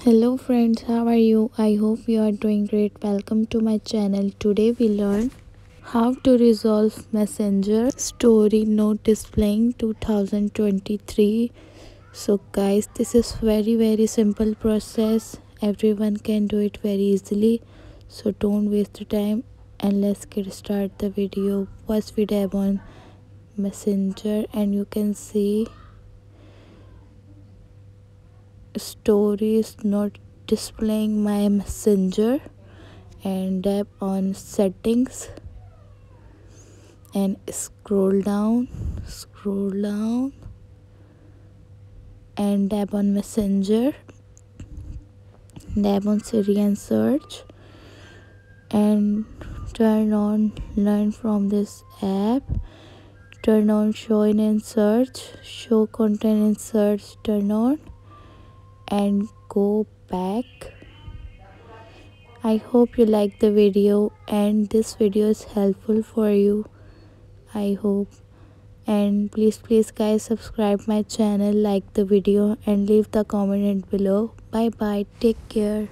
Hello friends, how are you? I hope you are doing great. Welcome to my channel. Today we learn how to resolve Messenger story not displaying 2023. So guys, this is very simple process. Everyone can do it very easily. So don't waste the time and let's get start the video. First we tap on Messenger and you can see stories not displaying my Messenger, and tap on settings and scroll down and tap on Messenger, tap on Siri and search and turn on learn from this app, turn on show in and search, show content in search, turn on and go back. I hope you like the video and this video is helpful for you. I hope, and please guys subscribe my channel, like the video and leave the comment below. Bye bye, take care.